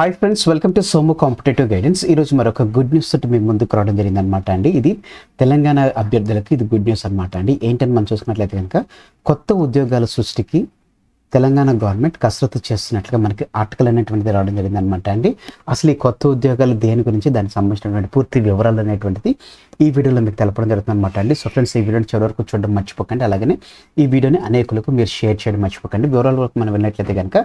Hi friends, welcome to Somu competitive guidance. ఈరోజు మరొక good news తోటి మీ ముందుకు రావడం జరిగింది అనమాట అండి. ఇది తెలంగాణ అభ్యర్థులకు ఇది గుడ్ న్యూస్ అనమాట అండి. ఏంటని మనం చూసుకున్నట్లయితే కనుక కొత్త ఉద్యోగాల సృష్టికి తెలంగాణ గవర్నమెంట్ కసరత్తు చేస్తున్నట్లుగా మనకి ఆర్టికల్ అనేటువంటిది రావడం జరిగింది అనమాట అండి. అసలు ఈ కొత్త ఉద్యోగాలు దేని గురించి, దానికి సంబంధించినటువంటి పూర్తి వివరాలు అనేటువంటిది ఈ వీడియోలో మీకు తెలపడం జరుగుతుంది అనమాట అండి. సో ఫ్రెండ్స్, ఈ వీడియోని చివరి వరకు చూడడం మర్చిపోకండి. అలాగే ఈ వీడియోని అనేకులకు మీరు షేర్ చేయడం మర్చిపోకండి. వివరాల వరకు మనం వెళ్ళినట్లయితే కనుక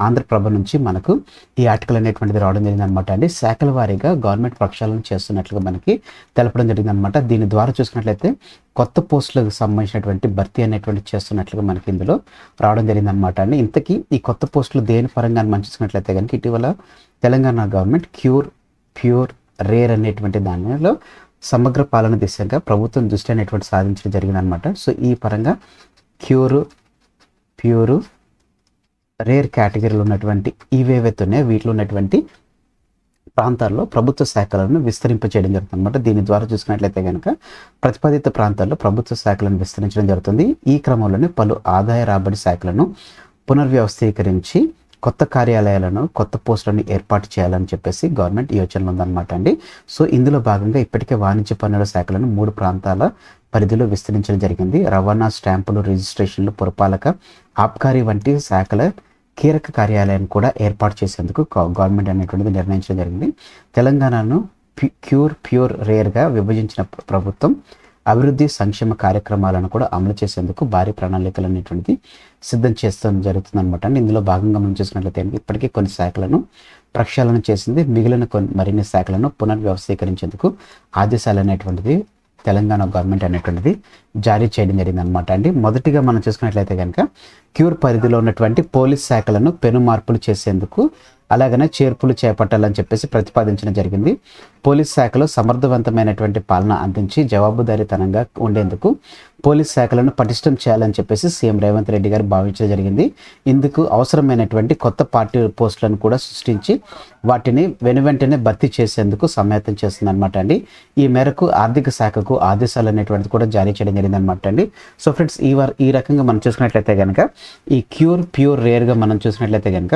ఆంధ్రప్రభ నుంచి మనకు ఈ ఆర్టికల్ అనేటువంటిది రావడం జరిగింది అనమాట అండి. శాఖల వారీగా గవర్నమెంట్ ప్రక్షాళన చేస్తున్నట్లుగా మనకి తెలపడం జరిగింది అనమాట. దీని ద్వారా చూసుకున్నట్లయితే కొత్త పోస్టులకు సంబంధించినటువంటి భర్తీ అనేటువంటి చేస్తున్నట్లుగా మనకి ఇందులో రావడం జరిగింది అనమాట అండి. ఇంతకీ ఈ కొత్త పోస్టులు దేని పరంగా మనం చూసుకున్నట్లయితే కనుక ఇటీవల తెలంగాణ గవర్నమెంట్ ప్యూర్ రేర్ అనేటువంటి దానిలో సమగ్ర పాలన దిశగా ప్రభుత్వం దృష్టి అనేటువంటి సాధించడం జరిగింది అనమాట. సో ఈ పరంగా ప్యూర్ రేర్ కేటగిరీలో ఉన్నటువంటి ఇవేవైతే ఉన్నాయో వీటిలో ఉన్నటువంటి ప్రాంతాల్లో ప్రభుత్వ శాఖలను విస్తరింపచేయడం జరుగుతుంది అనమాట. దీని ద్వారా చూసుకున్నట్లయితే కనుక ప్రతిపాదిత ప్రాంతాల్లో ప్రభుత్వ శాఖలను విస్తరించడం జరుగుతుంది. ఈ క్రమంలోనే పలు ఆదాయ రాబడి శాఖలను పునర్వ్యవస్థీకరించి కొత్త కార్యాలయాలను, కొత్త పోస్టులను ఏర్పాటు చేయాలని చెప్పేసి గవర్నమెంట్ యోచనలు ఉందన్నమాట అండి. సో ఇందులో భాగంగా ఇప్పటికే వాణిజ్య పన్నుల శాఖలను 3 ప్రాంతాల పరిధిలో విస్తరించడం జరిగింది. రవాణా, స్టాంపులు, రిజిస్ట్రేషన్లు, పురపాలక, ఆబ్కారీ వంటి శాఖల కీలక కార్యాలయాన్ని కూడా ఏర్పాటు చేసేందుకు గవర్నమెంట్ అనేటువంటిది నిర్ణయించడం జరిగింది. తెలంగాణను ప్యూర్ రేర్గా విభజించిన ప్రభుత్వం అభివృద్ధి సంక్షేమ కార్యక్రమాలను కూడా అమలు చేసేందుకు భారీ ప్రణాళికలు అనేటువంటిది సిద్ధం చేస్తూ జరుగుతుంది అనమాట. ఇందులో భాగంగా మనం చూసినట్లయితే ఇప్పటికీ కొన్ని శాఖలను ప్రక్షాళన చేసింది. మిగిలిన మరిన్ని శాఖలను పునర్వ్యవస్థీకరించేందుకు ఆదేశాలు అనేటువంటిది తెలంగాణ గవర్నమెంట్ అనేటువంటిది జారీ చేయడం జరిగింది అనమాట అండి. మొదటిగా మనం చూసుకున్నట్లయితే కనుక క్యూర్ పరిధిలో ఉన్నటువంటి పోలీస్ శాఖలను పెను మార్పులు చేసేందుకు అలాగనే చేర్పులు చేపట్టాలని చెప్పేసి ప్రతిపాదించడం జరిగింది. పోలీస్ శాఖలో సమర్థవంతమైనటువంటి పాలన అందించి జవాబుదారీతనంగా ఉండేందుకు పోలీస్ శాఖలను పటిష్టం చేయాలని చెప్పేసి సీఎం రేవంత్ రెడ్డి గారు భావించడం జరిగింది. ఇందుకు అవసరమైనటువంటి కొత్త పార్టీ పోస్టులను కూడా సృష్టించి వాటిని వెనువెంటనే భర్తీ చేసేందుకు సమాయత్తం చేస్తుంది అనమాట అండి. ఈ మేరకు ఆర్థిక శాఖకు ఆదేశాలు అనేటువంటిది కూడా జారీ చేయడం జరిగింది అనమాట అండి. సో ఫ్రెండ్స్, ఈ రకంగా మనం చూసుకున్నట్లయితే కనుక ఈ ప్యూర్ రేర్గా మనం చూసినట్లయితే కనుక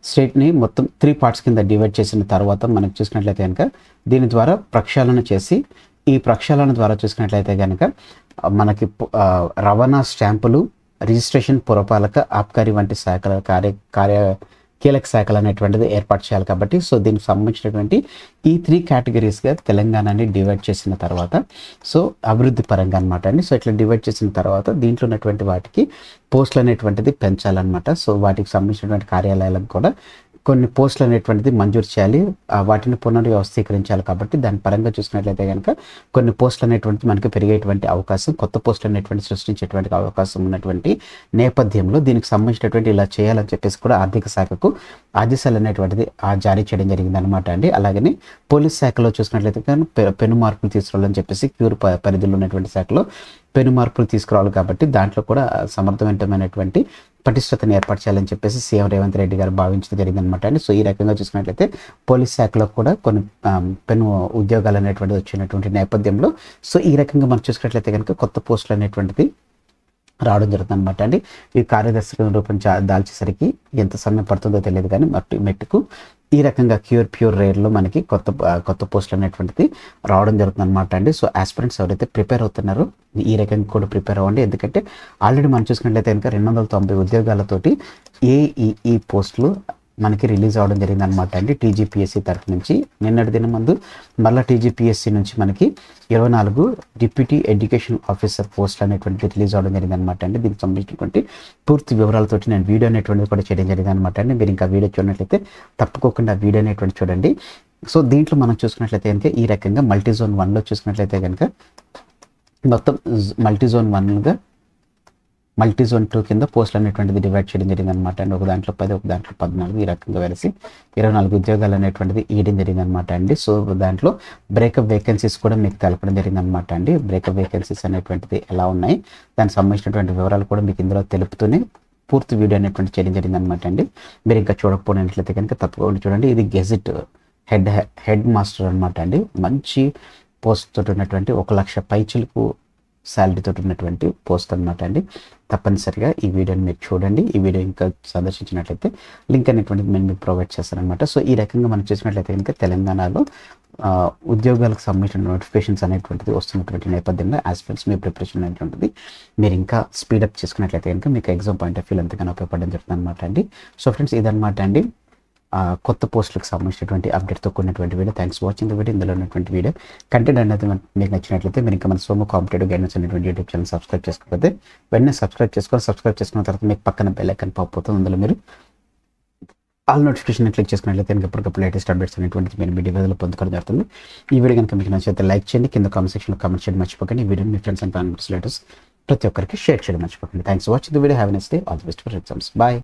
స్టేట్ని మొత్తం 3 పార్ట్స్ కింద డివైడ్ చేసిన తర్వాత మనకు చూసినట్లయితే కనుక దీని ద్వారా ప్రక్షాళన చేసి ఈ ప్రక్షాళన ద్వారా చూసుకున్నట్లయితే కనుక మనకి రవాణా, స్టాంపులు, రిజిస్ట్రేషన్, పురపాలక, ఆబ్కారీ వంటి శాఖల కీలక శాఖలు అనేటువంటిది ఏర్పాటు చేయాలి కాబట్టి సో దీనికి సంబంధించినటువంటి ఈ 3 కేటగిరీస్గా తెలంగాణని డివైడ్ చేసిన తర్వాత సో అభివృద్ధి పరంగా అనమాట అండి. సో ఇట్లా డివైడ్ చేసిన తర్వాత దీంట్లో ఉన్నటువంటి వాటికి పోస్టులు అనేటువంటిది పెంచాలన్నమాట. సో వాటికి సంబంధించినటువంటి కార్యాలయాలకు కూడా కొన్ని పోస్టులు అనేటువంటిది మంజూరు చేయాలి, వాటిని పునర్వ్యవస్థీకరించాలి కాబట్టి దాని పరంగా చూసినట్లయితే కనుక కొన్ని పోస్టులు అనేటువంటి మనకి పెరిగేటువంటి అవకాశం, కొత్త పోస్టులు అనేటువంటి సృష్టించేటువంటి అవకాశం ఉన్నటువంటి నేపథ్యంలో దీనికి సంబంధించినటువంటి ఇలా చేయాలని చెప్పేసి కూడా ఆర్థిక శాఖకు ఆదేశాలు అనేటువంటిది జారీ చేయడం జరిగింది అనమాట అండి. అలాగని పోలీస్ శాఖలో చూసినట్లయితే కానీ పెను మార్పులు తీసుకురావాలని చెప్పేసి క్యూర్ పరిధిలో ఉన్నటువంటి శాఖలో పెను మార్పులు తీసుకురావాలి కాబట్టి దాంట్లో కూడా సమర్థవంతమైనటువంటి పటిష్టతను ఏర్పాటు చేయాలని చెప్పేసి సీఎం రేవంత్ రెడ్డి గారు భావించడం జరిగింది అనమాట అండి. సో ఈ రకంగా చూసుకున్నట్లయితే పోలీస్ శాఖలో కూడా కొన్ని పెను ఉద్యోగాలు అనేటువంటిది వచ్చినటువంటి నేపథ్యంలో సో ఈ రకంగా మనం చూసుకున్నట్లయితే కనుక కొత్త పోస్టులు అనేటువంటిది రావడం జరుగుతుంది అనమాట అండి. ఈ కార్యదర్శులను దాల్చేసరికి ఎంత సమయం పడుతుందో తెలియదు కానీ మెట్టుకు ఈ రకంగా ప్యూర్ రేర్లో మనకి కొత్త పోస్టులు అనేటువంటిది రావడం జరుగుతుంది అనమాట అండి. సో ఆస్పిరెంట్స్ ఎవరైతే ప్రిపేర్ అవుతున్నారో ఈ రకంగా కూడా ప్రిపేర్ అవ్వండి. ఎందుకంటే ఆల్రెడీ మనం చూసుకున్నట్లయితే కనుక 290 ఉద్యోగాలతోటి ఏఈఈ పోస్టులు మనకి రిలీజ్ అవ్వడం జరిగింది అనమాట అండి. టీజీపీఎస్సీ తరఫు నుంచి నిన్నటి దినం ముందు మళ్ళీ టీజీపీఎస్సీ నుంచి మనకి 24 డిప్యూటీ ఎడ్యుకేషన్ ఆఫీసర్ పోస్టులు అనేటువంటి రిలీజ్ అవ్వడం జరిగింది అనమాట అండి. దీనికి సంబంధించినటువంటి పూర్తి వివరాలతోటి నేను వీడియో అనేటువంటిది కూడా చేయడం జరిగింది అనమాట అండి. మీరు ఇంకా వీడియో చూడనట్లయితే తప్పకోకుండా వీడియో అనేటువంటి చూడండి. సో దీంట్లో మనం చూసుకున్నట్లయితే కనుక ఈ రకంగా మల్టీజోన్ 1లో చూసుకున్నట్లయితే కనుక మొత్తం మల్టీజోన్ 1గా మల్టీజోన్ 2 కింద పోస్టులు అనేటువంటిది డివైడ్ చేయడం జరిగింది అనమాట అండి. ఒక దాంట్లో 10, ఒక దాంట్లో 14 ఈ రకంగా వెలిసి 24 ఉద్యోగాలు అనేటువంటిది ఇవ్వడం జరిగింది అనమాట అండి. సో దాంట్లో బ్రేకప్ వేకెన్సీస్ కూడా మీకు తెలపడం జరిగింది అనమాట అండి. బ్రేకప్ వేకెన్సీస్ అనేటువంటిది ఎలా ఉన్నాయి దానికి సంబంధించినటువంటి వివరాలు కూడా మీకు ఇందులో తెలుపుతూనే పూర్తి వీడియో అనేటువంటి చేయడం జరిగింది అనమాట అండి. మీరు ఇంకా చూడకపోయినట్లయితే కనుక తప్పకుండా చూడండి. ఇది గెజిట్ హెడ్ మాస్టర్ అనమాట అండి. మంచి పోస్ట్ తోటి ఉన్నటువంటి 1,00,000 పైచులకు శాలరీతో ఉన్నటువంటి పోస్ట్ అనమాట అండి. తప్పనిసరిగా ఈ వీడియోని మీరు చూడండి. ఈ వీడియో ఇంకా సందర్శించినట్లయితే లింక్ అనేటువంటిది నేను మీకు ప్రొవైడ్ చేస్తానమాట. సో ఈ రకంగా మనం చూసినట్లయితే కనుక తెలంగాణలో ఉద్యోగాలకు సంబంధించిన నోటిఫికేషన్స్ అనేటువంటిది వస్తున్నటువంటి నేపథ్యంలో ఆస్పిరెంట్స్ మీ ప్రిపరేషన్ అనేటువంటిది మీరు ఇంకా స్పీడప్ చేసుకున్నట్లయితే కనుక మీకు ఎగ్జామ్ పాయింట్ ఆఫ్ వ్యూ ఎంతగానో ఉపయోగపడడం జరుగుతుంది అనమాట అండి. సో ఫ్రెండ్స్ ఇదనమాట అండి కొత్త పోస్టులకు సంబంధించినటువంటి అప్డేట్తో కూడినటువంటి video. Thanks watching the video. ఇందులో ఉన్నటువంటి వీడియో కంటెంట్ అనేది మీకు నచ్చినట్లయితే మీరు ఇంకా మన సోము కాంపిటేటివ్ గైడెన్స్ అనేటువంటి యూట్యూబ్ ఛానల్ సబ్స్క్రైబ్ చేసుకోకపోతే వెంటనే సబ్స్క్రైబ్ చేసుకున్న తర్వాత మీకు పక్కన బెల్ ఐకాన్ పాప్ అవుతుంది. అందులో మీరు ఆల్ నోటిఫికేషన్ క్లిక్ చేసుకున్నట్లయితే ఎప్పటికప్పుడు లేటెస్ట్ అప్డేట్స్ అనేటువంటిది మీరు మీ డివైజ్లో పొందుకోవడం జరుగుతుంది. ఈ వీడియో కనుక మీకు నచ్చితే లైక్ చేయండి. కింద కామెంట్ సెక్షన్లో కామెంట్ చేయడం మర్చిపోకండి. ఈ వీడియోని మీ ఫ్రెండ్స్ అండ్ ఫ్యామిలీ రిలేటివ్స్ ప్రతి ఒక్కరికి షేర్ చేయడం మర్చిపోకండి. Thanks watching the video. Have a nice day. All the best for exams. Bye.